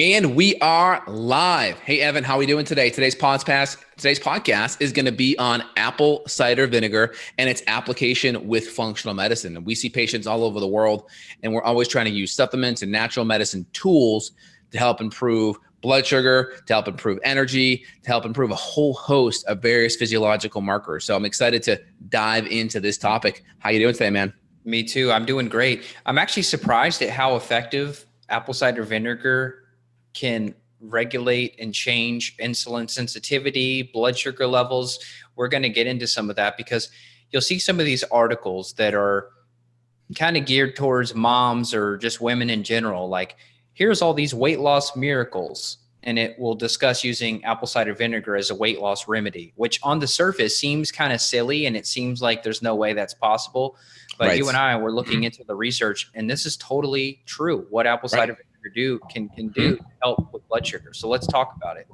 And we are live. Hey, Evan, how are we doing today? Today's podcast is going to be on apple cider vinegar and its application with functional medicine. And we see patients all over the world, and we're always trying to use supplements and natural medicine tools to help improve blood sugar, to help improve energy, to help improve a whole host of various physiological markers. So I'm excited to dive into this topic. How you doing today, man? Me too. I'm doing great. I'm actually surprised at how effective apple cider vinegar can regulate and change insulin sensitivity, blood sugar levels. We're going to get into some of that because you'll see some of these articles that are kind of geared towards moms or just women in general. Like, here's all these weight loss miracles, and it will discuss using apple cider vinegar as a weight loss remedy, which on the surface seems kind of silly, and it seems like there's no way that's possible. But right. You and I were looking into the research, and this is totally true. What apple cider vinegar can do to help with blood sugar. So let's talk about it.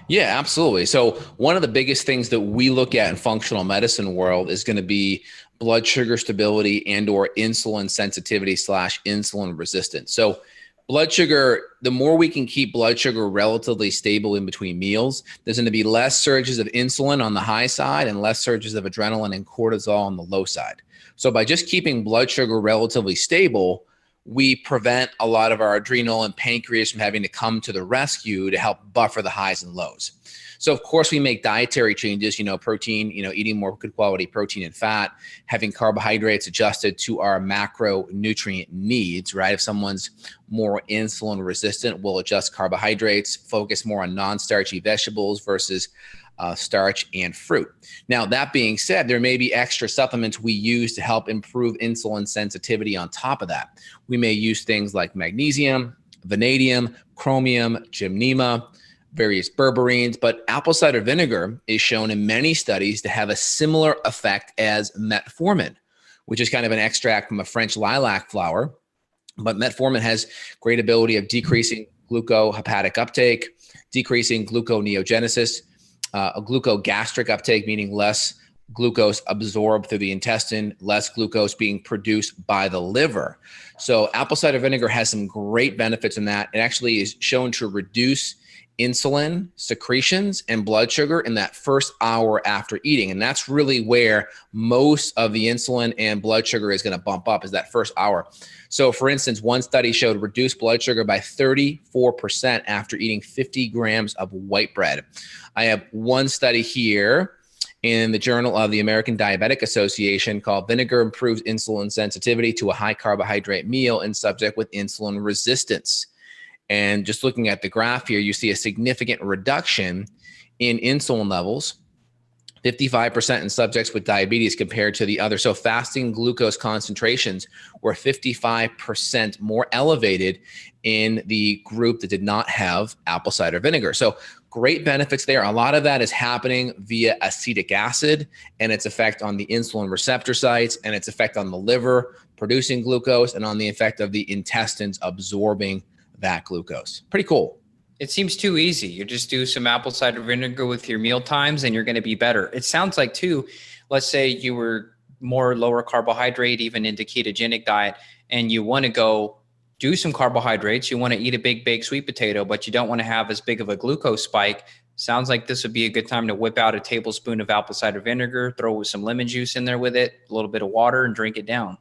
Yeah, absolutely. So one of the biggest things that we look at in functional medicine world is going to be blood sugar stability and or insulin sensitivity / insulin resistance. So blood sugar, the more we can keep blood sugar relatively stable in between meals, there's going to be less surges of insulin on the high side and less surges of adrenaline and cortisol on the low side. So by just keeping blood sugar relatively stable, we prevent a lot of our adrenal and pancreas from having to come to the rescue to help buffer the highs and lows. So of course we make dietary changes, protein, eating more good quality protein and fat, having carbohydrates adjusted to our macronutrient needs, right? If someone's more insulin resistant, we'll adjust carbohydrates, focus more on non-starchy vegetables versus starch and fruit. Now, that being said, there may be extra supplements we use to help improve insulin sensitivity on top of that. We may use things like magnesium, vanadium, chromium, gymnema, various berberines, but apple cider vinegar is shown in many studies to have a similar effect as metformin, which is kind of an extract from a French lilac flower. But metformin has great ability of decreasing glucohepatic uptake, decreasing gluconeogenesis, a glucogastric uptake, meaning less glucose absorbed through the intestine, less glucose being produced by the liver. So apple cider vinegar has some great benefits in that. It actually is shown to reduce insulin secretions and blood sugar in that first hour after eating. And that's really where most of the insulin and blood sugar is going to bump up, is that first hour. So for instance, one study showed reduced blood sugar by 34% after eating 50 grams of white bread. I have one study here in the Journal of the American Diabetic Association called Vinegar Improves Insulin Sensitivity to a High Carbohydrate Meal in Subject with Insulin Resistance. And just looking at the graph here, you see a significant reduction in insulin levels, 55% in subjects with diabetes compared to the other. So fasting glucose concentrations were 55% more elevated in the group that did not have apple cider vinegar. So great benefits there. A lot of that is happening via acetic acid and its effect on the insulin receptor sites and its effect on the liver producing glucose and on the effect of the intestines absorbing that glucose. Pretty cool. It seems too easy. You just do some apple cider vinegar with your meal times and you're going to be better. It sounds like too, let's say you were more lower carbohydrate, even into ketogenic diet, and you want to go do some carbohydrates. You want to eat a big baked sweet potato, but you don't want to have as big of a glucose spike. Sounds like this would be a good time to whip out a tablespoon of apple cider vinegar, throw some lemon juice in there with it, a little bit of water, and drink it down.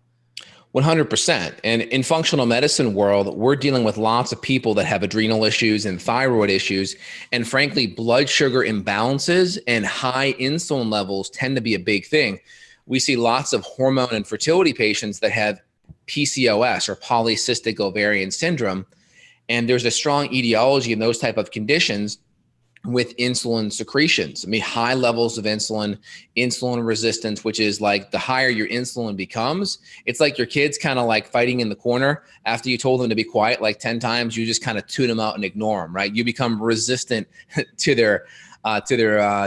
100%. And in functional medicine world, we're dealing with lots of people that have adrenal issues and thyroid issues. And frankly, blood sugar imbalances and high insulin levels tend to be a big thing. We see lots of hormone and fertility patients that have PCOS or polycystic ovarian syndrome. And there's a strong etiology in those type of conditions with insulin secretions. I mean, high levels of insulin resistance, which is like the higher your insulin becomes, it's like your kids kind of like fighting in the corner. After you told them to be quiet like 10 times, you just kind of tune them out and ignore them, right? You become resistant to their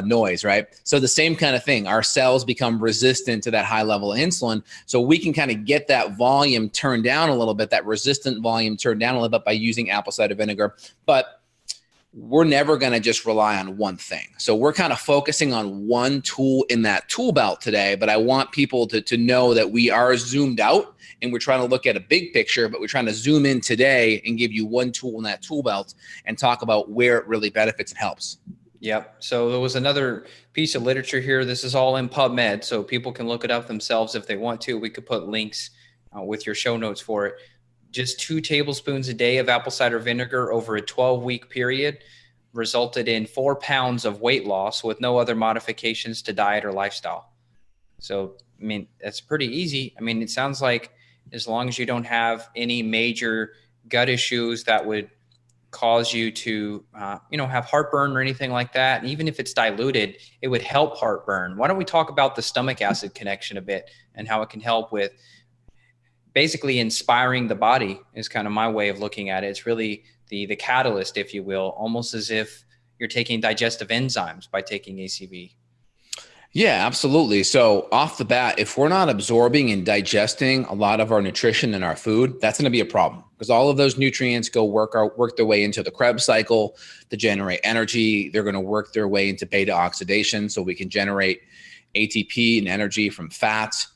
noise, right? So the same kind of thing, our cells become resistant to that high level of insulin. So we can kind of get that volume turned down a little bit, that resistant volume turned down a little bit by using apple cider vinegar. But we're never going to just rely on one thing. So we're kind of focusing on one tool in that tool belt today, but I want people to know that we are zoomed out and we're trying to look at a big picture, but we're trying to zoom in today and give you one tool in that tool belt and talk about where it really benefits and helps. Yep. So there was another piece of literature here. This is all in PubMed, so people can look it up themselves if they want to. We could put links with your show notes for it. Just 2 tablespoons a day of apple cider vinegar over a 12-week period resulted in 4 pounds of weight loss with no other modifications to diet or lifestyle. So, I mean, that's pretty easy. I mean, it sounds like as long as you don't have any major gut issues that would cause you to, have heartburn or anything like that, and even if it's diluted, it would help heartburn. Why don't we talk about the stomach acid connection a bit and how it can help with basically inspiring the body is kind of my way of looking at it. It's really the catalyst, if you will, almost as if you're taking digestive enzymes by taking ACV. Yeah, absolutely. So off the bat, if we're not absorbing and digesting a lot of our nutrition in our food, that's going to be a problem because all of those nutrients go work their way into the Krebs cycle to generate energy. They're going to work their way into beta oxidation so we can generate ATP and energy from fats.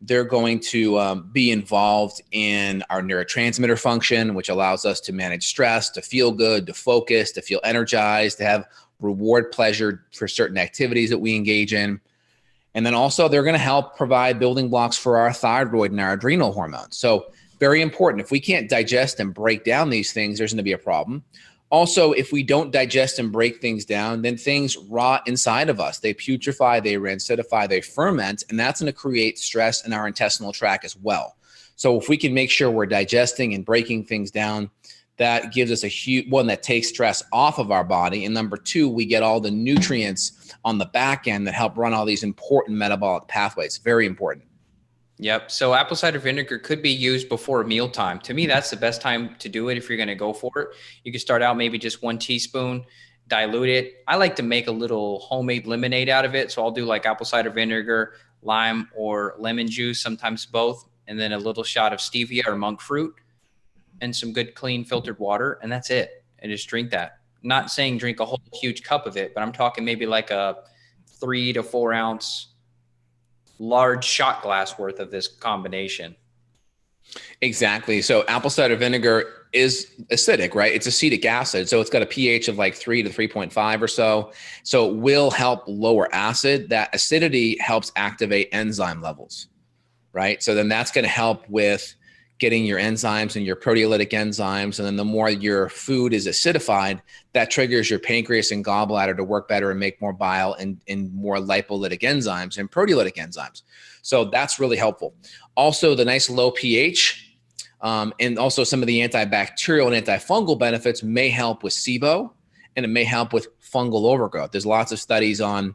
They're going to be involved in our neurotransmitter function, which allows us to manage stress, to feel good, to focus, to feel energized, to have reward pleasure for certain activities that we engage in. And then also they're going to help provide building blocks for our thyroid and our adrenal hormones. So very important. If we can't digest and break down these things, there's going to be a problem. Also, if we don't digest and break things down, then things rot inside of us. They putrefy, they rancidify, they ferment, and that's going to create stress in our intestinal tract as well. So if we can make sure we're digesting and breaking things down, that gives us a huge one that takes stress off of our body. And number 2, we get all the nutrients on the back end that help run all these important metabolic pathways. Very important. Yep. So apple cider vinegar could be used before mealtime. To me, that's the best time to do it if you're going to go for it. You can start out maybe just 1 teaspoon, dilute it. I like to make a little homemade lemonade out of it. So I'll do like apple cider vinegar, lime, or lemon juice, sometimes both, and then a little shot of stevia or monk fruit and some good clean filtered water. And that's it. And just drink that. Not saying drink a whole huge cup of it, but I'm talking maybe like a 3 to 4 ounce large shot glass worth of this combination. Exactly. So apple cider vinegar is acidic, right? It's acetic acid. So it's got a pH of like 3 to 3.5 or so. So it will help lower acid. That acidity helps activate enzyme levels, right? So then that's going to help with getting your enzymes and your proteolytic enzymes. And then the more your food is acidified, that triggers your pancreas and gallbladder to work better and make more bile and more lipolytic enzymes and proteolytic enzymes. So that's really helpful. Also, the nice low pH and also some of the antibacterial and antifungal benefits may help with SIBO, and it may help with fungal overgrowth. There's lots of studies on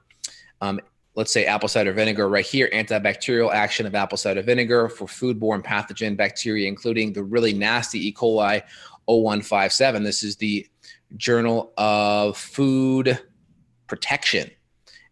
let's say apple cider vinegar right here, antibacterial action of apple cider vinegar for foodborne pathogen bacteria, including the really nasty E. coli 0157. This is the Journal of Food Protection.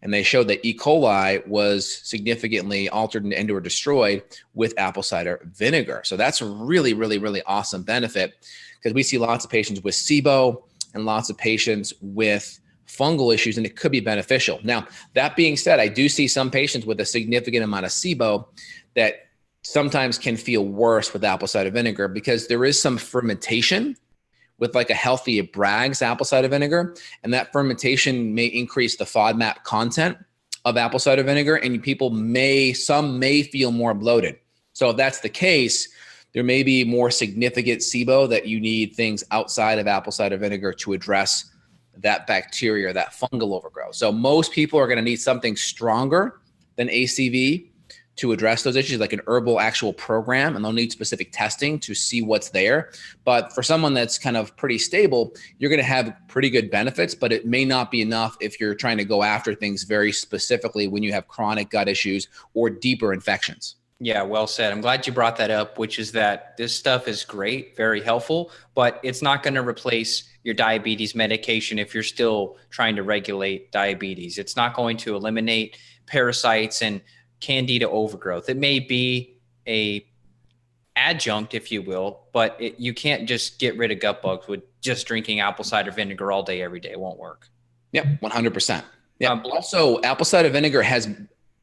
And they showed that E. coli was significantly altered and or destroyed with apple cider vinegar. So that's a really, really, really awesome benefit because we see lots of patients with SIBO and lots of patients with fungal issues, and it could be beneficial. Now, that being said, I do see some patients with a significant amount of SIBO that sometimes can feel worse with apple cider vinegar because there is some fermentation with like a healthy Bragg's apple cider vinegar, and that fermentation may increase the FODMAP content of apple cider vinegar, and some may feel more bloated. So if that's the case, there may be more significant SIBO that you need things outside of apple cider vinegar to address that bacteria, that fungal overgrowth. So most people are going to need something stronger than ACV to address those issues, like an herbal actual program, and they'll need specific testing to see what's there. But for someone that's kind of pretty stable, you're going to have pretty good benefits, but it may not be enough if you're trying to go after things very specifically when you have chronic gut issues or deeper infections. Yeah, well said. I'm glad you brought that up, which is that this stuff is great, very helpful, but it's not going to replace your diabetes medication if you're still trying to regulate diabetes. It's not going to eliminate parasites and candida overgrowth. It may be a adjunct, if you will, but you can't just get rid of gut bugs with just drinking apple cider vinegar all day, every day. It won't work. Yep, 100%. Yeah. Also, apple cider vinegar has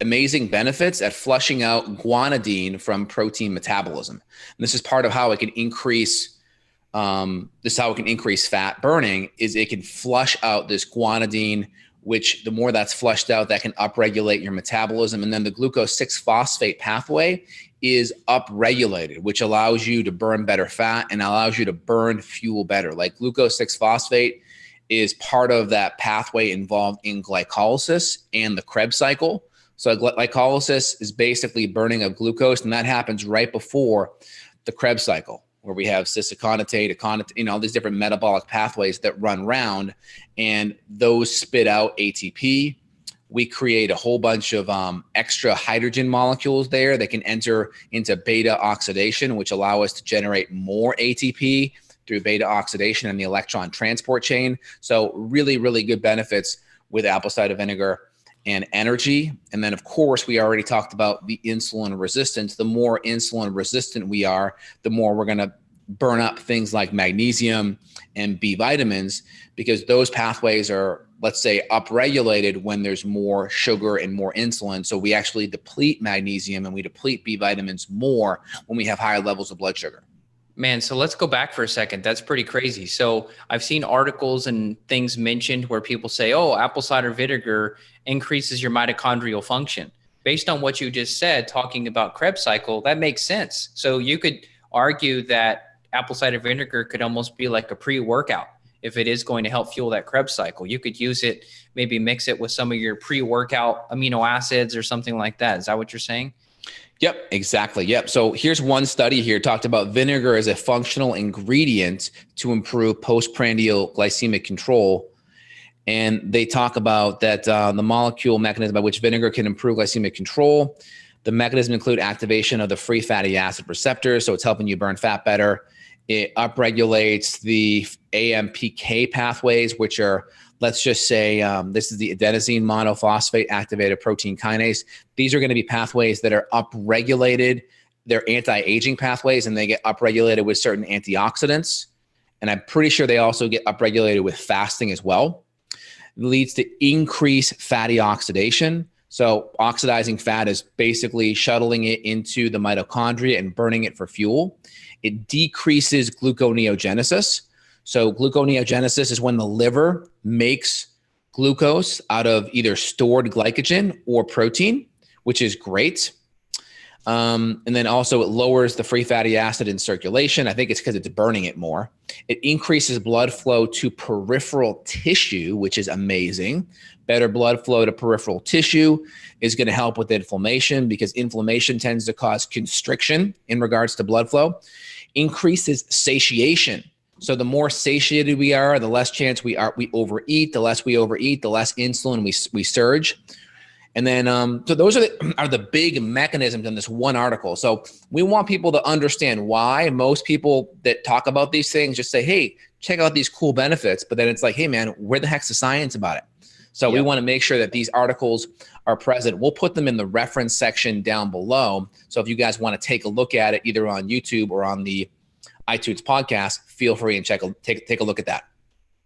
amazing benefits at flushing out guanidine from protein metabolism. And this is part of how it can increase. This is how it can increase fat burning. Is it can flush out this guanidine, which the more that's flushed out, that can upregulate your metabolism. And then the glucose 6-phosphate pathway is upregulated, which allows you to burn better fat and allows you to burn fuel better. Like glucose 6-phosphate is part of that pathway involved in glycolysis and the Krebs cycle. So glycolysis is basically burning of glucose, and that happens right before the Krebs cycle, where we have cisaconate, aconitine, all these different metabolic pathways that run round, and those spit out ATP. We create a whole bunch of extra hydrogen molecules there that can enter into beta oxidation, which allow us to generate more ATP through beta oxidation and the electron transport chain. So really, really good benefits with apple cider vinegar and energy. And then, of course, we already talked about the insulin resistance. The more insulin resistant we are, the more we're going to burn up things like magnesium and B vitamins, because those pathways are, let's say, upregulated when there's more sugar and more insulin. So we actually deplete magnesium and we deplete B vitamins more when we have higher levels of blood sugar. Man, so let's go back for a second. That's pretty crazy. So I've seen articles and things mentioned where people say, oh, apple cider vinegar increases your mitochondrial function. Based on what you just said, talking about Krebs cycle, that makes sense. So you could argue that apple cider vinegar could almost be like a pre-workout if it is going to help fuel that Krebs cycle. You could use it, maybe mix it with some of your pre-workout amino acids or something like that. Is that what you're saying? Yep, exactly. Yep. So here's one study here talked about vinegar as a functional ingredient to improve postprandial glycemic control. And they talk about that the molecule mechanism by which vinegar can improve glycemic control. The mechanism include activation of the free fatty acid receptors. So it's helping you burn fat better. It upregulates the AMPK pathways, which are, let's just say, this is the adenosine monophosphate activated protein kinase. These are going to be pathways that are upregulated. They're anti-aging pathways, and they get upregulated with certain antioxidants. And I'm pretty sure they also get upregulated with fasting as well. It leads to increased fatty oxidation. So oxidizing fat is basically shuttling it into the mitochondria and burning it for fuel. It decreases gluconeogenesis. So gluconeogenesis is when the liver makes glucose out of either stored glycogen or protein, which is great. And then also it lowers the free fatty acid in circulation. I think it's because it's burning it more. It increases blood flow to peripheral tissue, which is amazing. Better blood flow to peripheral tissue is going to help with inflammation, because inflammation tends to cause constriction in regards to blood flow. Increases satiation. So the more satiated we are, the less chance we overeat. The less we overeat, the less insulin we surge. And then, so those are the big mechanisms in this one article. So we want people to understand why. Most people that talk about these things just say, hey, check out these cool benefits. But then it's like, hey, man, where the heck's the science about it? So we want to make sure that these articles are present. We'll put them in the reference section down below. So if you guys want to take a look at it, either on YouTube or on the iTunes podcast, feel free and take a look at that.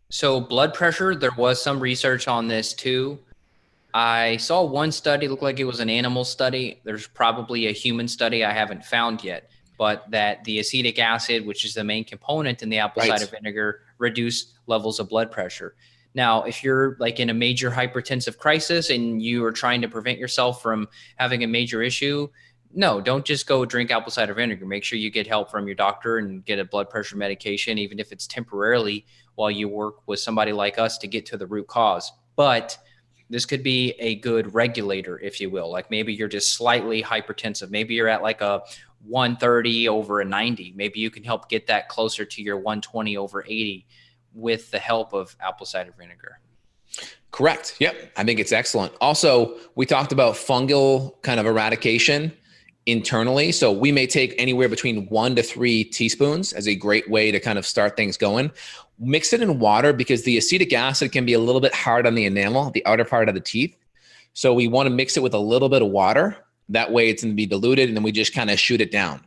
So blood pressure, there was some research on this too. I saw one study, looked like it was an animal study. There's probably a human study I haven't found yet, but that the acetic acid, which is the main component in the apple cider vinegar, reduced levels of blood pressure. Now, if you're like in a major hypertensive crisis and you are trying to prevent yourself from having a major issue, no, don't just go drink apple cider vinegar. Make sure you get help from your doctor and get a blood pressure medication, even if it's temporarily, while you work with somebody like us to get to the root cause. But this could be a good regulator, if you will. Like maybe you're just slightly hypertensive. Maybe you're at like a 130 over a 90. Maybe you can help get that closer to your 120 over 80 with the help of apple cider vinegar. Correct. Yep. I think it's excellent. Also, we talked about fungal kind of eradication internally. So we may take anywhere between 1 to 3 teaspoons as a great way to kind of start things going. Mix it in water, because the acetic acid can be a little bit hard on the enamel, the outer part of the teeth. So we want to mix it with a little bit of water. That way it's going to be diluted, and then we just kind of shoot it down.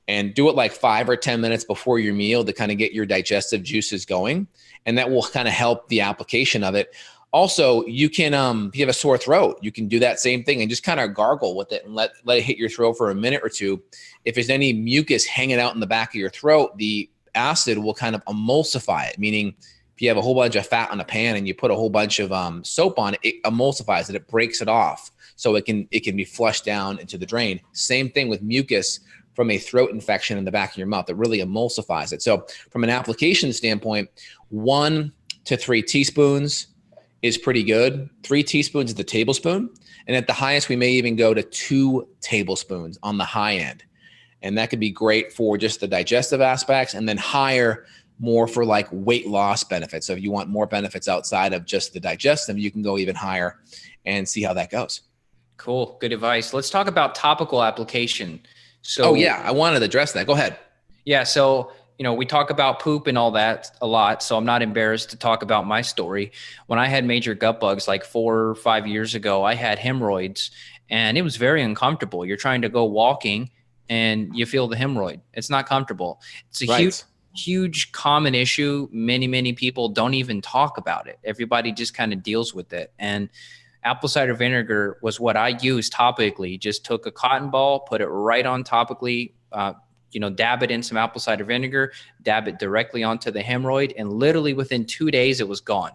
and do it like 5 or 10 minutes before your meal to kind of get your digestive juices going. And that will kind of help the application of it. Also, you can, if you have a sore throat, you can do that same thing and just kind of gargle with it and let it hit your throat for a minute or two. If there's any mucus hanging out in the back of your throat, the acid will kind of emulsify it, meaning if you have a whole bunch of fat on a pan and you put a whole bunch of soap on it, it emulsifies it, it breaks it off. So it can be flushed down into the drain. Same thing with mucus from a throat infection in the back of your mouth. It really emulsifies it. So from an application standpoint, 1 to 3 teaspoons is pretty good. 3 teaspoons is the tablespoon. And at the highest, we may even go to 2 tablespoons on the high end. And that could be great for just the digestive aspects, and then higher more for like weight loss benefits. So if you want more benefits outside of just the digestive, you can go even higher and see how that goes. Cool. Good advice. Let's talk about topical application. So, oh yeah, I wanted to address that. Go ahead. Yeah. So, we talk about poop and all that a lot. So I'm not embarrassed to talk about my story. When I had major gut bugs like 4 or 5 years ago, I had hemorrhoids, and it was very uncomfortable. You're trying to go walking and you feel the hemorrhoid. It's not comfortable. It's a huge common issue. Many people don't even talk about it. Everybody just kind of deals with it. And apple cider vinegar was what I used topically. Just took a cotton ball, put it right on topically, dab it in some apple cider vinegar, dab it directly onto the hemorrhoid, and literally within 2 days, it was gone.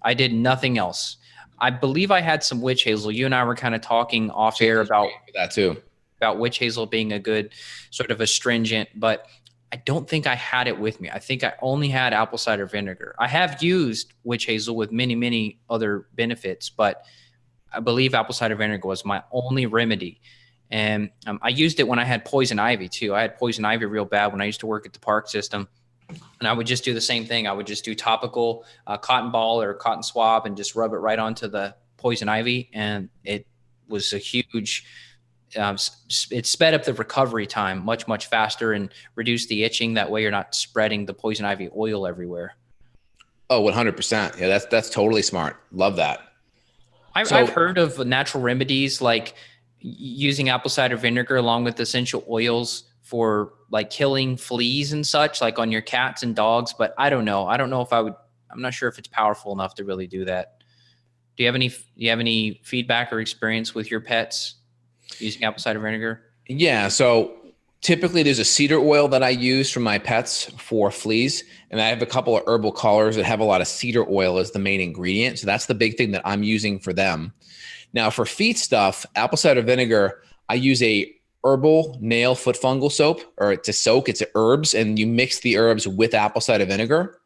I did nothing else. I believe I had some witch hazel. You and I were kind of talking off air about that too, about witch hazel being a good sort of astringent, but I don't think I had it with me. I think I only had apple cider vinegar. I have used witch hazel with many other benefits, but I believe apple cider vinegar was my only remedy. And I used it when I had poison ivy too. I had poison ivy real bad when I used to work at the park system. And I would just do the same thing. I would just do topical cotton ball or cotton swab and just rub it right onto the poison ivy. And it was a huge, it sped up the recovery time much faster and reduced the itching. That way you're not spreading the poison ivy oil everywhere. Oh, 100%. Yeah, that's totally smart. Love that. I've heard of natural remedies like using apple cider vinegar along with essential oils for like killing fleas and such, like on your cats and dogs. But I don't know. If I would, I'm not sure if it's powerful enough to really do that. Do you have any feedback or experience with your pets using apple cider vinegar? Yeah. So typically there's a cedar oil that I use for my pets for fleas. And I have a couple of herbal collars that have a lot of cedar oil as the main ingredient. So that's the big thing that I'm using for them. Now for feet stuff, apple cider vinegar, I use a herbal nail foot fungal soap, or to soak, it's herbs, and you mix the herbs with apple cider vinegar.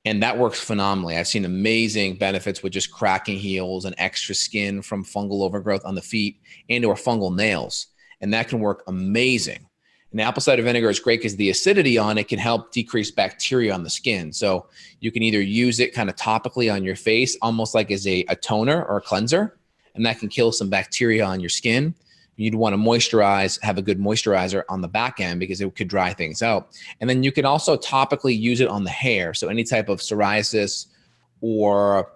And that works phenomenally. I've seen amazing benefits with just cracking heels and extra skin from fungal overgrowth on the feet and or fungal nails. And that can work amazing. And apple cider vinegar is great because the acidity on it can help decrease bacteria on the skin. So you can either use it kind of topically on your face, almost like as a toner or a cleanser, and that can kill some bacteria on your skin. You'd want to moisturize, have a good moisturizer on the back end because it could dry things out. And then you can also topically use it on the hair. So any type of psoriasis or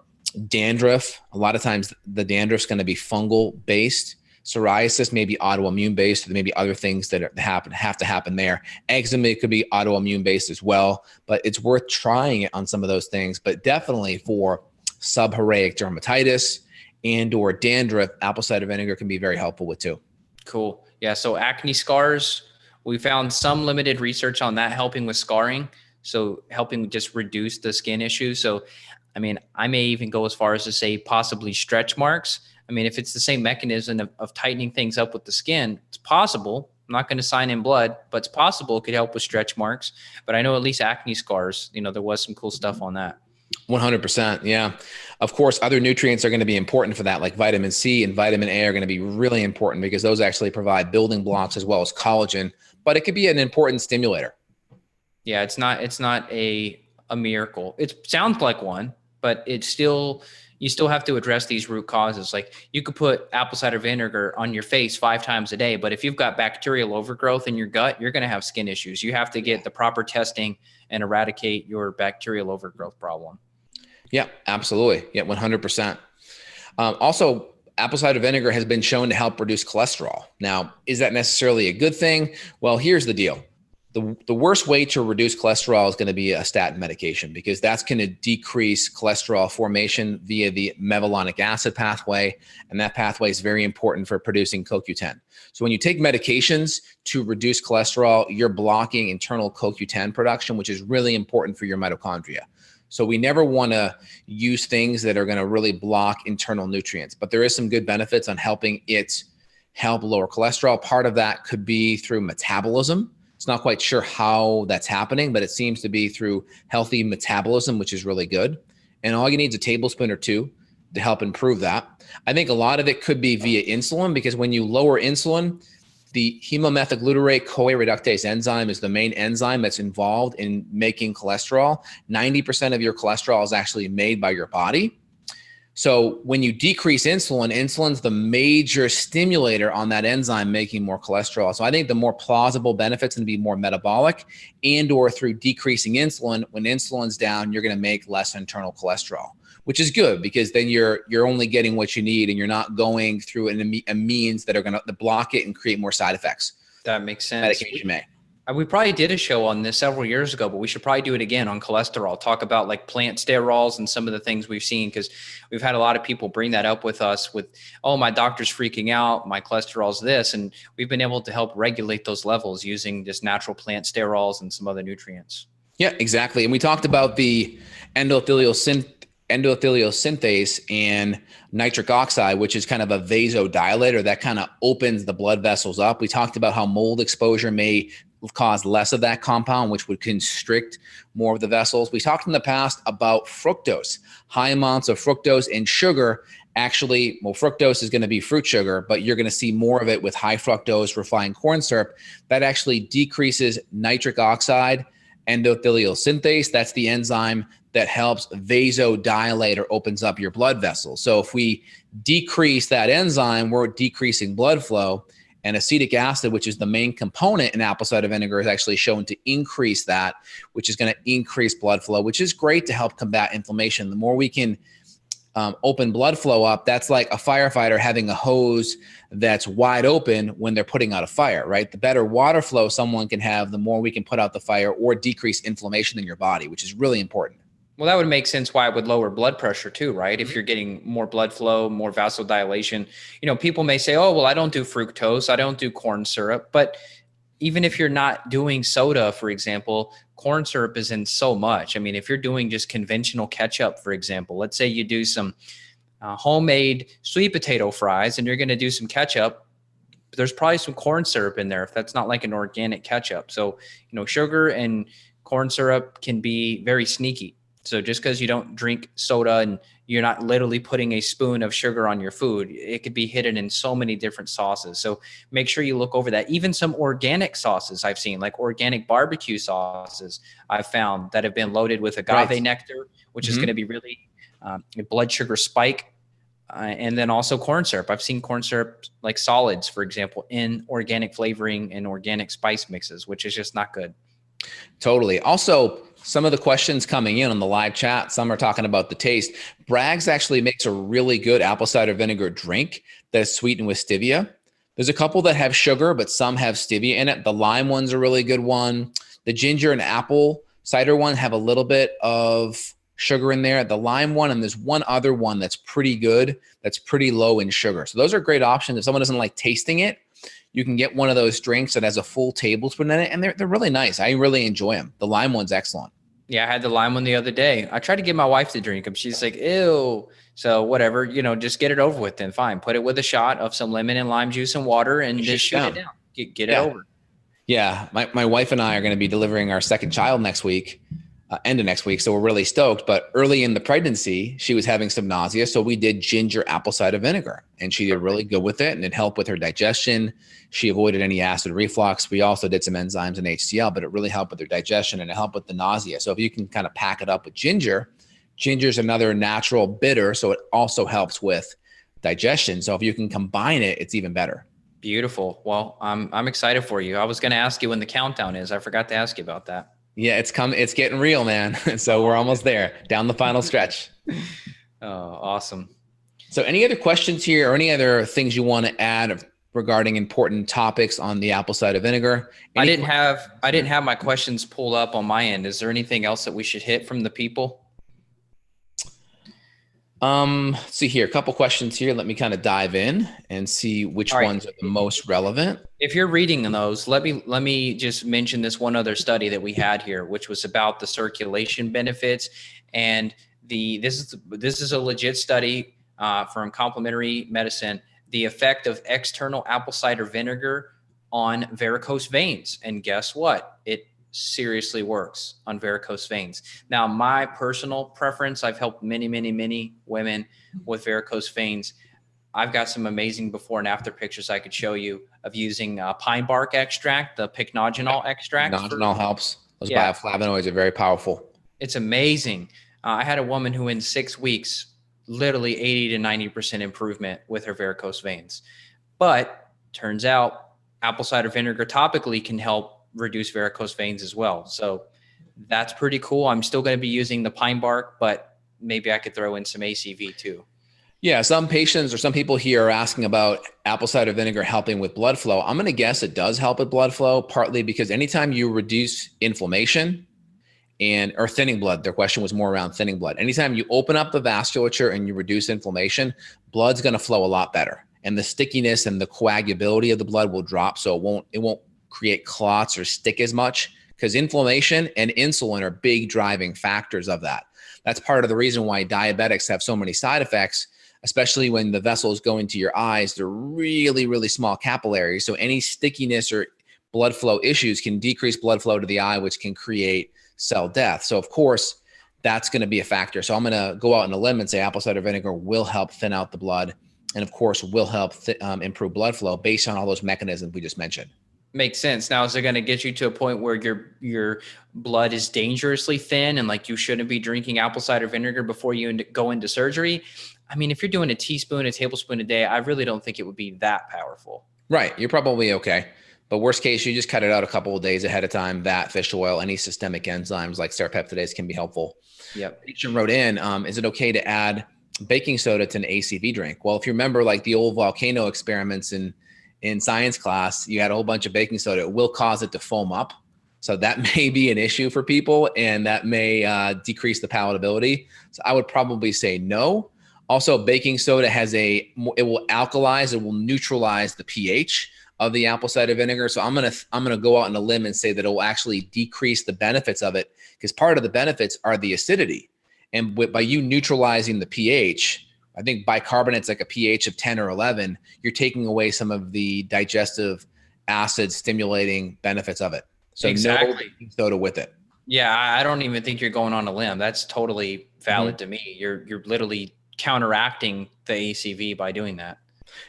dandruff, a lot of times the dandruff is going to be fungal based. Psoriasis may be autoimmune based. There may be other things that have to happen there. Eczema could be autoimmune based as well, but it's worth trying it on some of those things. But definitely for seborrheic dermatitis and or dandruff, apple cider vinegar can be very helpful with too. Cool. Yeah. So acne scars, we found some limited research on that helping with scarring. So helping just reduce the skin issues. So, I mean, I may even go as far as to say possibly stretch marks. I mean, if it's the same mechanism of tightening things up with the skin, it's possible. I'm not going to sign in blood, but it's possible it could help with stretch marks. But I know at least acne scars, there was some cool stuff on that. 100%. Yeah. Of course, other nutrients are going to be important for that, like vitamin C and vitamin A are going to be really important because those actually provide building blocks as well as collagen, but it could be an important stimulator. Yeah. It's not a miracle. It sounds like one, but you still have to address these root causes. Like you could put apple cider vinegar on your face 5 times a day, but if you've got bacterial overgrowth in your gut, you're going to have skin issues. You have to get the proper testing and eradicate your bacterial overgrowth problem. Yeah, absolutely. Yeah, 100%. Also, apple cider vinegar has been shown to help reduce cholesterol. Now, is that necessarily a good thing? Well, here's the deal. The worst way to reduce cholesterol is going to be a statin medication, because that's going to decrease cholesterol formation via the mevalonic acid pathway. And that pathway is very important for producing CoQ10. So when you take medications to reduce cholesterol, you're blocking internal CoQ10 production, which is really important for your mitochondria. So we never want to use things that are going to really block internal nutrients, but there is some good benefits on helping it help lower cholesterol. Part of that could be through metabolism. It's not quite sure how that's happening, but it seems to be through healthy metabolism, which is really good. And all you need is a tablespoon or two to help improve that. I think a lot of it could be via insulin, because when you lower insulin, the hemomethylglutarate-CoA reductase enzyme is the main enzyme that's involved in making cholesterol. 90% of your cholesterol is actually made by your body. So when you decrease insulin, insulin's the major stimulator on that enzyme making more cholesterol. So I think the more plausible benefits going to be more metabolic, and or through decreasing insulin. When insulin's down, you're going to make less internal cholesterol, which is good, because then you're only getting what you need, and you're not going through a means that are going to block it and create more side effects. That makes sense. Medication may. We probably did a show on this several years ago, but we should probably do it again on cholesterol. Talk about like plant sterols and some of the things we've seen, because we've had a lot of people bring that up with us with, oh, my doctor's freaking out, my cholesterol's this. And we've been able to help regulate those levels using just natural plant sterols and some other nutrients. Yeah, exactly. And we talked about the endothelial synthase and nitric oxide, which is kind of a vasodilator that kind of opens the blood vessels up. We talked about how mold exposure may cause less of that compound, which would constrict more of the vessels. We talked in the past about fructose. High amounts of fructose and sugar actually, well, fructose is going to be fruit sugar, but you're going to see more of it with high fructose refined corn syrup. That actually decreases nitric oxide endothelial synthase. That's the enzyme that helps vasodilate or opens up your blood vessels. So if we decrease that enzyme, we're decreasing blood flow. And acetic acid, which is the main component in apple cider vinegar, is actually shown to increase that, which is going to increase blood flow, which is great to help combat inflammation. The more we can open blood flow up, that's like a firefighter having a hose that's wide open when they're putting out a fire, right? The better water flow someone can have, the more we can put out the fire or decrease inflammation in your body, which is really important. Well, that would make sense why it would lower blood pressure too, right? If you're getting more blood flow, more vasodilation, people may say, oh, well, I don't do fructose, I don't do corn syrup. But even if you're not doing soda, for example, corn syrup is in so much. I mean, if you're doing just conventional ketchup, for example, let's say you do some homemade sweet potato fries and you're going to do some ketchup, there's probably some corn syrup in there if that's not like an organic ketchup. So, sugar and corn syrup can be very sneaky. So just because you don't drink soda and you're not literally putting a spoon of sugar on your food, it could be hidden in so many different sauces. So make sure you look over that. Even some organic sauces I've seen, like organic barbecue sauces I've found that have been loaded with agave nectar, which is going to be really a blood sugar spike. And then also corn syrup. I've seen corn syrup like solids, for example, in organic flavoring and organic spice mixes, which is just not good. Totally. Also, some of the questions coming in on the live chat, some are talking about the taste. Bragg's actually makes a really good apple cider vinegar drink that's sweetened with stevia. There's a couple that have sugar, but some have stevia in it. The lime one's a really good one. The ginger and apple cider one have a little bit of sugar in there. The lime one, and there's one other one that's pretty good, that's pretty low in sugar. So those are great options. If someone doesn't like tasting it, you can get one of those drinks that has a full tablespoon in it, and they're really nice. I really enjoy them. The lime one's excellent. Yeah, I had the lime one the other day. I tried to get my wife to drink them. She's like, ew. So whatever, just get it over with then. Fine. Put it with a shot of some lemon and lime juice and water and just shoot it down. Get it over. Yeah. My wife and I are going to be delivering our second child next week. End of next week. So we're really stoked. But early in the pregnancy, she was having some nausea. So we did ginger apple cider vinegar, and she did really good with it. And it helped with her digestion. She avoided any acid reflux. We also did some enzymes and HCl, but it really helped with her digestion and it helped with the nausea. So if you can kind of pack it up with ginger, ginger's another natural bitter. So it also helps with digestion. So if you can combine it, it's even better. Beautiful. Well, I'm excited for you. I was going to ask you when the countdown is. I forgot to ask you about that. Yeah, it's getting real, man. So we're almost there, down the final stretch. Oh, awesome. So any other questions here or any other things you want to add regarding important topics on the apple cider vinegar? I didn't have my questions pulled up on my end. Is there anything else that we should hit from the people? Let's see here, a couple questions here. Let me kind of dive in and see which ones are the most relevant. If you're reading those, let me just mention this one other study that we had here, which was about the circulation benefits. And this is a legit study from Complementary Medicine, the effect of external apple cider vinegar on varicose veins. And guess what? It seriously works on varicose veins. Now, my personal preference, I've helped many women with varicose veins. I've got some amazing before and after pictures I could show you of using pine bark extract, the pycnogenol extract. Pycnogenol helps. Those bioflavonoids are very powerful. It's amazing. I had a woman who in 6 weeks, literally 80 to 90% improvement with her varicose veins. But turns out apple cider vinegar topically can help reduce varicose veins as well. So that's pretty cool. I'm still going to be using the pine bark, but maybe I could throw in some ACV too. Yeah, some patients or some people here are asking about apple cider vinegar helping with blood flow. I'm going to guess it does help with blood flow, partly because anytime you reduce inflammation or thinning blood, their question was more around thinning blood. Anytime you open up the vasculature and you reduce inflammation, blood's going to flow a lot better. And the stickiness and the coagulability of the blood will drop, so it won't create clots or stick as much, because inflammation and insulin are big driving factors of that. That's part of the reason why diabetics have so many side effects, especially when the vessels go into your eyes. They're really small capillaries. So any stickiness or blood flow issues can decrease blood flow to the eye, which can create cell death. So of course, that's going to be a factor. So I'm going to go out on a limb and say apple cider vinegar will help thin out the blood, and of course will help improve blood flow based on all those mechanisms we just mentioned. Makes sense. Now, is it going to get you to a point where your blood is dangerously thin and like you shouldn't be drinking apple cider vinegar before you go into surgery? I mean, if you're doing a tablespoon a day, I really don't think it would be that powerful. Right. You're probably okay. But worst case, you just cut it out a couple of days ahead of time. That, fish oil, any systemic enzymes like serrapeptidase can be helpful. Yep. Patient wrote in, is it okay to add baking soda to an ACV drink? Well, if you remember like the old volcano experiments in science class, you had a whole bunch of baking soda. It will cause it to foam up. So that may be an issue for people, and that may decrease the palatability. So I would probably say no. Also, baking soda it will alkalize, it will neutralize the pH of the apple cider vinegar. So I'm gonna go out on a limb and say that it will actually decrease the benefits of it, because part of the benefits are the acidity. And by you neutralizing the pH, I think bicarbonate's like a pH of 10 or 11, you're taking away some of the digestive acid stimulating benefits of it. So exactly. No baking soda with it. Yeah, I don't even think you're going on a limb. That's totally valid to me. You're literally counteracting the ACV by doing that.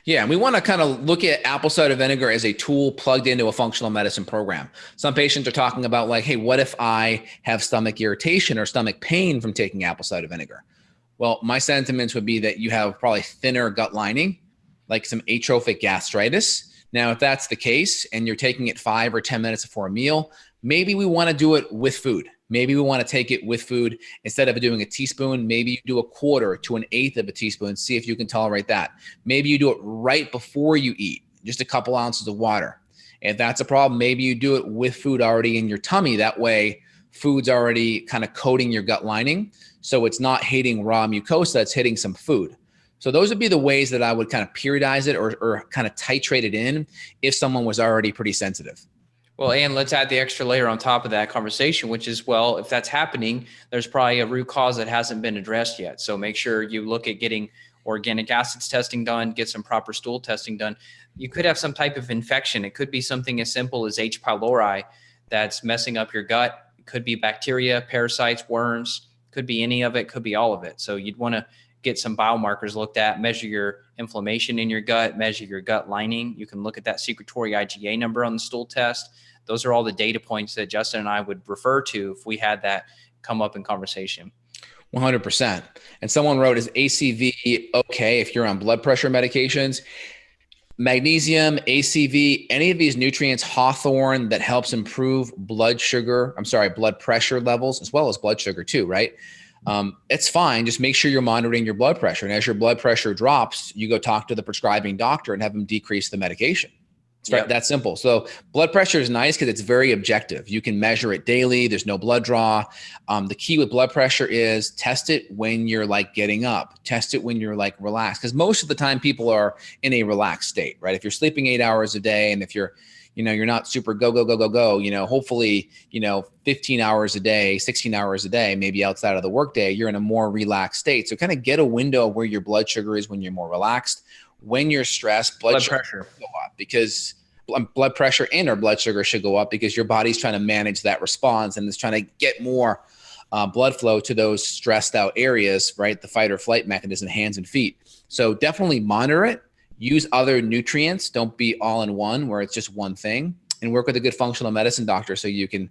Yeah, and we want to kind of look at apple cider vinegar as a tool plugged into a functional medicine program. Some patients are talking about like, hey, what if I have stomach irritation or stomach pain from taking apple cider vinegar? Well, my sentiments would be that you have probably thinner gut lining, like some atrophic gastritis. Now, if that's the case and you're taking it 5 or 10 minutes before a meal, maybe we want to do it with food. Maybe we want to take it with food. Instead of doing a teaspoon, maybe you do a 1/4 to 1/8 of a teaspoon. See if you can tolerate that. Maybe you do it right before you eat, just a couple ounces of water. If that's a problem, maybe you do it with food already in your tummy. That way, food's already kind of coating your gut lining. So it's not hitting raw mucosa, it's hitting some food. So those would be the ways that I would kind of periodize it or kind of titrate it in if someone was already pretty sensitive. Well, and let's add the extra layer on top of that conversation, which is, well, if that's happening, there's probably a root cause that hasn't been addressed yet. So make sure you look at getting organic acids testing done, get some proper stool testing done. You could have some type of infection. It could be something as simple as H. pylori that's messing up your gut. It could be bacteria, parasites, worms, could be any of it, could be all of it. So you'd want to get some biomarkers looked at, measure your inflammation in your gut, measure your gut lining. You can look at that secretory IgA number on the stool test. Those are all the data points that Justin and I would refer to if we had that come up in conversation. 100%. And someone wrote, is ACV okay if you're on blood pressure medications? Magnesium, ACV, any of these nutrients, hawthorn, that helps improve blood pressure levels, as well as blood sugar too, right? It's fine. Just make sure you're monitoring your blood pressure. And as your blood pressure drops, you go talk to the prescribing doctor and have them decrease the medication. It's that simple. So blood pressure is nice because it's very objective. You can measure it daily. There's no blood draw. The key with blood pressure is test it when you're like getting up. Test it when you're like relaxed. Because most of the time people are in a relaxed state, right? If you're sleeping 8 hours a day and if you're not super go, hopefully, 15 hours a day, 16 hours a day, maybe outside of the workday, you're in a more relaxed state. So kind of get a window where your blood sugar is when you're more relaxed. When you're stressed, blood pressure go up because blood pressure and our blood sugar should go up because your body's trying to manage that response and it's trying to get more blood flow to those stressed out areas, right? The fight or flight mechanism, hands and feet. So definitely monitor it. Use other nutrients. Don't be all in one where it's just one thing, and work with a good functional medicine doctor so you can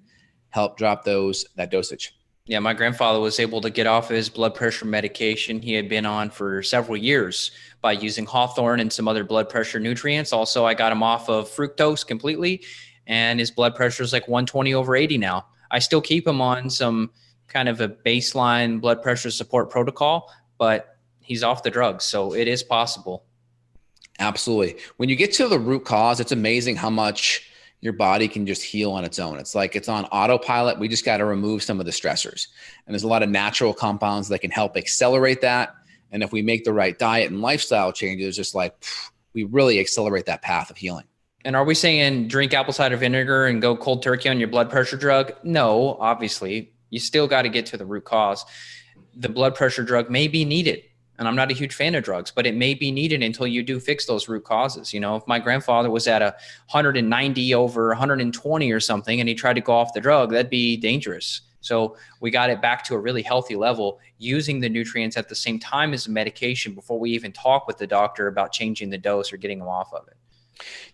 help drop that dosage. Yeah, my grandfather was able to get off of his blood pressure medication he had been on for several years by using hawthorn and some other blood pressure nutrients. Also, I got him off of fructose completely, and his blood pressure is like 120/80 now. I still keep him on some kind of a baseline blood pressure support protocol, but he's off the drugs, so it is possible. Absolutely. When you get to the root cause, it's amazing how much your body can just heal on its own. It's like it's on autopilot. We just got to remove some of the stressors. And there's a lot of natural compounds that can help accelerate that. And if we make the right diet and lifestyle changes, just like we really accelerate that path of healing. And are we saying drink apple cider vinegar and go cold turkey on your blood pressure drug? No, obviously. You still got to get to the root cause. The blood pressure drug may be needed. And I'm not a huge fan of drugs, but it may be needed until you do fix those root causes. If my grandfather was at 190/120 or something, and he tried to go off the drug, that'd be dangerous. So we got it back to a really healthy level, using the nutrients at the same time as the medication before we even talk with the doctor about changing the dose or getting them off of it.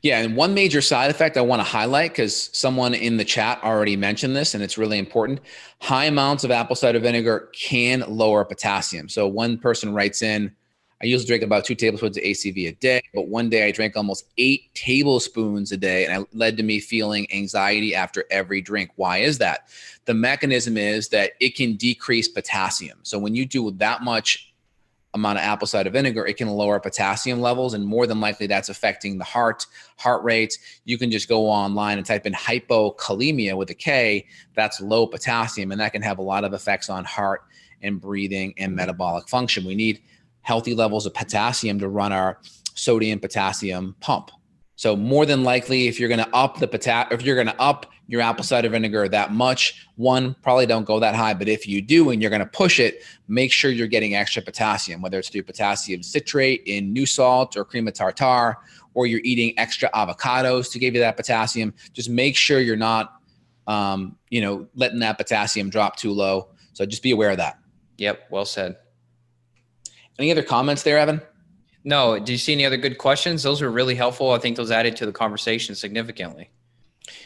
Yeah. And one major side effect I want to highlight, because someone in the chat already mentioned this and it's really important. High amounts of apple cider vinegar can lower potassium. So one person writes in, I usually drink about 2 tablespoons of ACV a day, but one day I drank almost 8 tablespoons a day, and it led to me feeling anxiety after every drink. Why is that? The mechanism is that it can decrease potassium. So when you do that much amount of apple cider vinegar, it can lower potassium levels, and more than likely that's affecting the heart rate. You can just go online and type in hypokalemia with a K. That's low potassium, and that can have a lot of effects on heart and breathing and metabolic function. We need healthy levels of potassium to run our sodium potassium pump. So more than likely, if you're going to up your apple cider vinegar that much, probably don't go that high. But if you do and you're going to push it, make sure you're getting extra potassium, whether it's through potassium citrate in new salt or cream of tartar, or you're eating extra avocados to give you that potassium. Just make sure you're not, letting that potassium drop too low. So just be aware of that. Yep. Well said. Any other comments there, Evan? No. Do you see any other good questions? Those were really helpful. I think those added to the conversation significantly.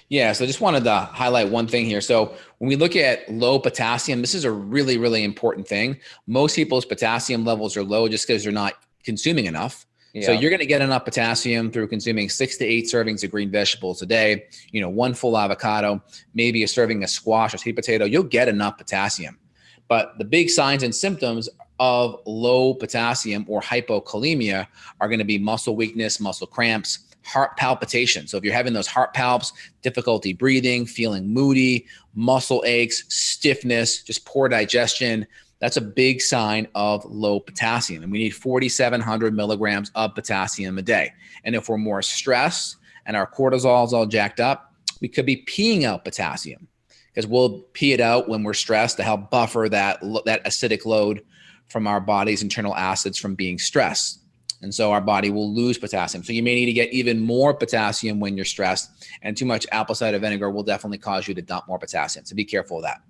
Yeah. So I just wanted to highlight one thing here. So when we look at low potassium, this is a really, really important thing. Most people's potassium levels are low just because they're not consuming enough. Yeah. So you're going to get enough potassium through consuming 6 to 8 servings of green vegetables a day, 1 full avocado, maybe a serving of squash or sweet potato. You'll get enough potassium. But the big signs and symptoms of low potassium or hypokalemia are going to be muscle weakness, muscle cramps, heart palpitation. So if you're having those heart palps, difficulty breathing, feeling moody, muscle aches, stiffness, just poor digestion, that's a big sign of low potassium. And we need 4,700 milligrams of potassium a day. And if we're more stressed and our cortisol is all jacked up, we could be peeing out potassium, because we'll pee it out when we're stressed to help buffer that acidic load from our body's internal acids from being stressed. And so our body will lose potassium. So you may need to get even more potassium when you're stressed, and too much apple cider vinegar will definitely cause you to dump more potassium. So be careful of that.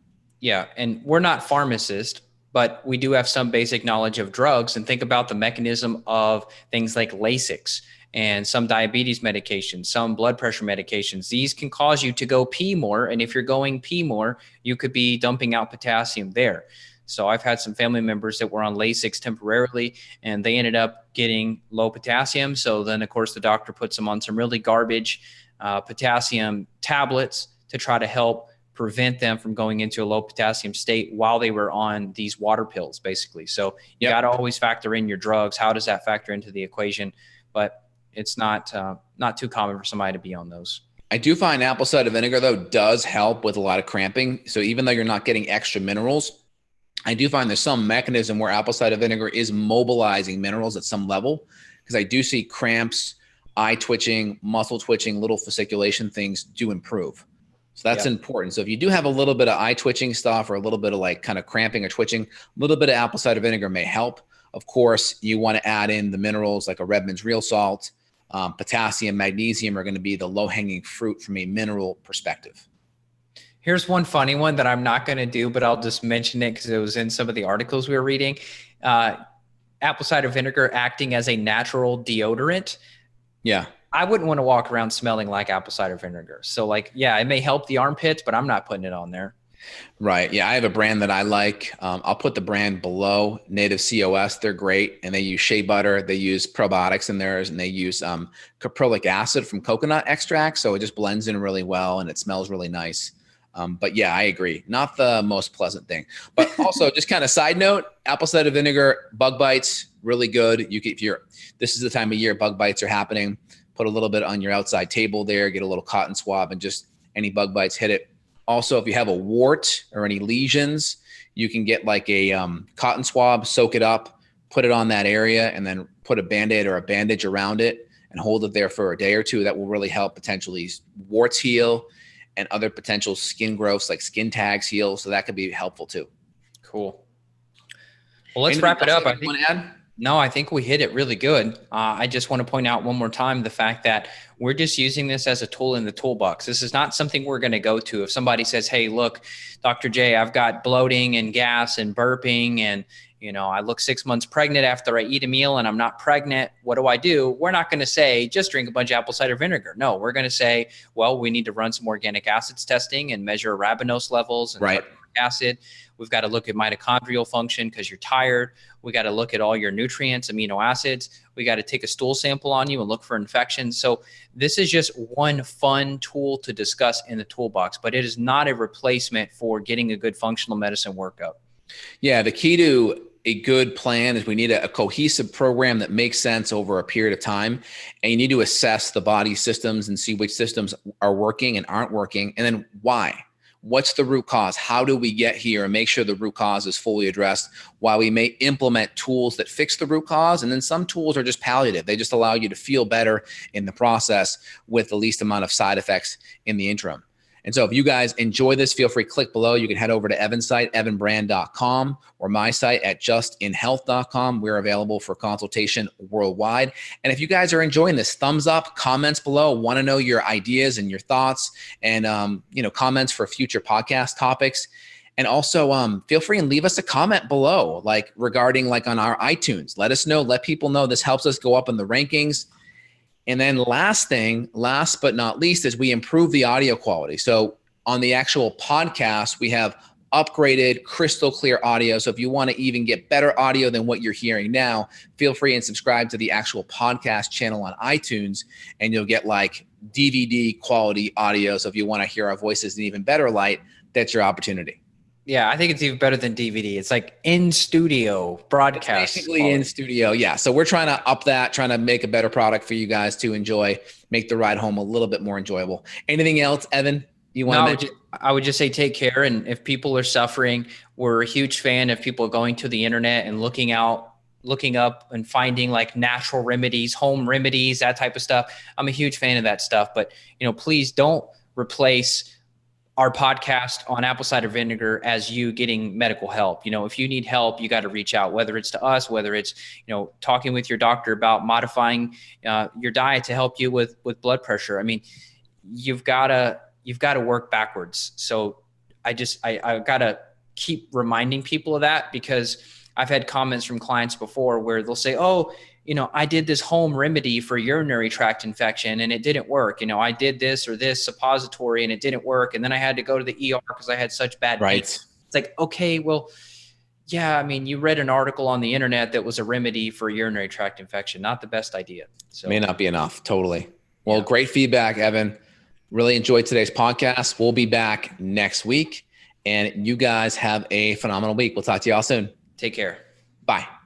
Yeah. And we're not pharmacists, but we do have some basic knowledge of drugs, and think about the mechanism of things like Lasix and some diabetes medications, some blood pressure medications. These can cause you to go pee more. And if you're going pee more, you could be dumping out potassium there. So I've had some family members that were on Lasix temporarily, and they ended up getting low potassium. So then, of course, the doctor puts them on some really garbage potassium tablets to try to help prevent them from going into a low potassium state while they were on these water pills, basically. So you got to always factor in your drugs. How does that factor into the equation? But it's not too common for somebody to be on those. I do find apple cider vinegar, though, does help with a lot of cramping. So even though you're not getting extra minerals, I do find there's some mechanism where apple cider vinegar is mobilizing minerals at some level, because I do see cramps, eye twitching, muscle twitching, little fasciculation things do improve. So that's important. So if you do have a little bit of eye twitching stuff or a little bit of like kind of cramping or twitching, a little bit of apple cider vinegar may help. Of course, you want to add in the minerals like a Redmond's real salt. Potassium, magnesium are going to be the low-hanging fruit from a mineral perspective. Here's one funny one that I'm not going to do, but I'll just mention it because it was in some of the articles we were reading. Apple cider vinegar acting as a natural deodorant. Yeah. I wouldn't want to walk around smelling like apple cider vinegar. So like, yeah, it may help the armpits, but I'm not putting it on there. Right. Yeah. I have a brand that I like. I'll put the brand below, Native COS. They're great. And they use shea butter. They use probiotics in theirs, and they use caprylic acid from coconut extract. So it just blends in really well and it smells really nice. But yeah, I agree. Not the most pleasant thing, but also just kind of side note, apple cider vinegar, bug bites, really good. This is the time of year bug bites are happening. Put a little bit on your outside table there, get a little cotton swab, and just any bug bites, hit it. Also, if you have a wart or any lesions, you can get like a cotton swab, soak it up, put it on that area, and then put a Band-Aid or a bandage around it and hold it there for a day or two. That will really help potentially warts heal and other potential skin growths like skin tags heal. So that could be helpful too. Cool. Well, let's wrap it up. I think we hit it really good. I just want to point out one more time the fact that we're just using this as a tool in the toolbox. This is not something we're going to go to. If somebody says, hey, look, Dr. J, I've got bloating and gas and burping, and I look 6 months pregnant after I eat a meal and I'm not pregnant, what do? We're not going to say, just drink a bunch of apple cider vinegar. No, we're going to say, well, we need to run some organic acids testing and measure arabinose levels and right. acid. We've got to look at mitochondrial function because you're tired. We got to look at all your nutrients, amino acids. We got to take a stool sample on you and look for infections. So this is just one fun tool to discuss in the toolbox, but it is not a replacement for getting a good functional medicine workup. Yeah, the key to a good plan is we need a cohesive program that makes sense over a period of time. And you need to assess the body systems and see which systems are working and aren't working, and then why. What's the root cause? How do we get here, and make sure the root cause is fully addressed, while we may implement tools that fix the root cause. And then some tools are just palliative. They just allow you to feel better in the process with the least amount of side effects in the interim. And so if you guys enjoy this, feel free to click below. You can head over to Evan's site, evanbrand.com, or my site at justinhealth.com. We're available for consultation worldwide. And if you guys are enjoying this, thumbs up, comments below. Want to know your ideas and your thoughts, and comments for future podcast topics. And also feel free and leave us a comment below, like regarding like on our iTunes. Let us know, let people know. This helps us go up in the rankings. And then last but not least, is we improve the audio quality. So on the actual podcast, we have upgraded crystal clear audio. So if you want to even get better audio than what you're hearing now, feel free and subscribe to the actual podcast channel on iTunes, and you'll get like DVD quality audio. So if you want to hear our voices in even better light, that's your opportunity. Yeah, I think it's even better than DVD. It's like in studio broadcast. It's basically in studio. Yeah. So we're trying to up that, trying to make a better product for you guys to enjoy, make the ride home a little bit more enjoyable. Anything else, Evan, you want to mention? I would just say take care. And if people are suffering, we're a huge fan of people going to the internet and looking up and finding like natural remedies, home remedies, that type of stuff. I'm a huge fan of that stuff. But, please don't replace our podcast on apple cider vinegar as you getting medical help. If you need help, you got to reach out, whether it's to us, whether it's, talking with your doctor about modifying your diet to help you with blood pressure. I mean, you've got to work backwards. So I got to keep reminding people of that, because I've had comments from clients before where they'll say, oh, I did this home remedy for urinary tract infection and it didn't work. I did this or this suppository and it didn't work. And then I had to go to the ER because I had such bad pain. It's like, okay, well, yeah, I mean, you read an article on the internet that was a remedy for urinary tract infection. Not the best idea. So may not be enough. Totally. Well, Great feedback, Evan. Really enjoyed today's podcast. We'll be back next week, and you guys have a phenomenal week. We'll talk to you all soon. Take care. Bye.